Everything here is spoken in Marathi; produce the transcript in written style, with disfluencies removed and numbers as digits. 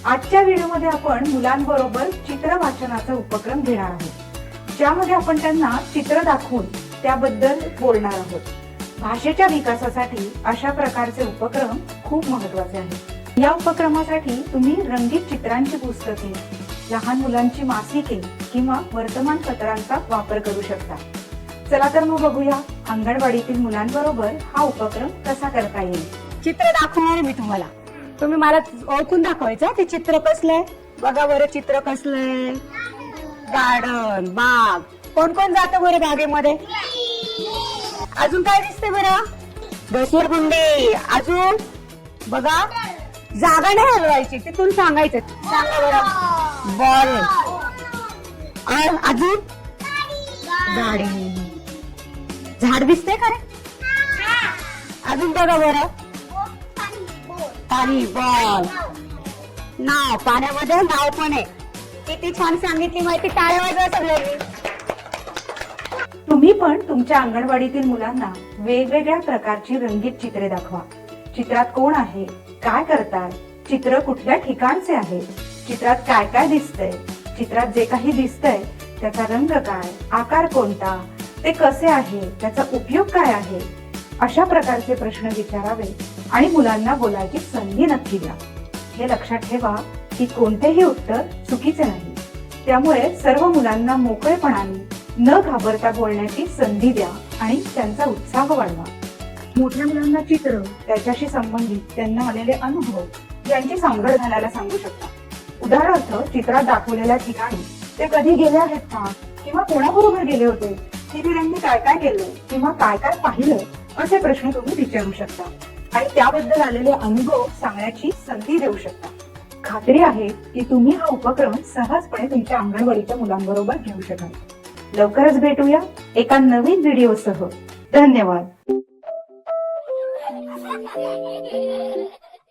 आजच्या व्हिडिओमध्ये आपण मुलांबरोबर चित्र वाचनाचा उपक्रम घेणार आहोत, ज्यामध्ये आपण त्यांना चित्र दाखवून त्याबद्दल बोलणार आहोत। भाषेच्या विकासासाठी अशा प्रकारचे उपक्रम खूप महत्त्वाचे आहेत। या उपक्रमासाठी तुम्ही रंगीत चित्रांची पुस्तके, लहान मुलांची मासिके किंवा वर्तमानपत्रांचा वापर करू शकता। चला तर मग बघूया अंगणवाडीतील मुलांबरोबर हा उपक्रम कसा करता येईल। चित्र दाखवणार मी तुम्हाला, तुम्ही मला ओळखून दाखवायचं ते चित्र कसलंय। बघा बरं चित्र कसलंय, गार्डन, बाग। कोण कोण जातं बरं बागेमध्ये? अजून काय दिसते बरं? घसरगुंडी। अजून बघा, जागा नाही हलवायची, तिथून सांगायचं। सांगा बरं। बॉल। अजून गाडी। झाड दिसते का रे? अजून बघा बरं, पाणी, बॉल। नाव, पाण्यामध्ये नाव पण आहे। किती छान सांगितली माहिती, टाळ्या वाजवा सगळ्यांनी। तुम्ही पण तुमच्या अंगणवाडीतील मुलांना वेगवेगळ्या प्रकारची रंगीत चित्रे दाखवा। चित्रात कोण आहे, काय करतात, चित्र कुठल्या ठिकाणचे आहे, चित्रात काय काय दिसतंय, चित्रात जे काही दिसतंय त्याचा रंग काय, आकार कोणता, ते कसे आहे, त्याचा उपयोग काय आहे, अशा प्रकारचे प्रश्न विचारावे आणि मुलांना बोलायची संधी नक्की द्या। हे लक्षात ठेवा की कोणतेही उत्तर चुकीचे नाही, त्यामुळे सर्व मुलांना मोकळेपणाने न घाबरता बोलण्याची संधी द्या आणि त्यांचा उत्साह वाढवा। मोठ्या मुलांना चित्र, त्याच्याशी संबंधित त्यांना आलेले अनुभव यांची सांगड घालायला सांगू शकता। उदाहरणार्थ, चित्रात दाखवलेल्या ठिकाणी ते कधी गेले आहेत का, किंवा कोणाबरोबर गेले होते, तिथे त्यांनी काय काय केलं किंवा काय काय पाहिलं, असे प्रश्न तुम्ही विचारू शकता आणि त्याबद्दल आलेले अनुभव सांगण्याची संधी देऊ शकता। खात्री आहे की तुम्ही हा उपक्रम सहजपणे तुमच्या अंगणवाडीच्या मुलांबरोबर घेऊ शकाल। लवकरच भेटूया एका नवीन व्हिडिओसह। धन्यवाद।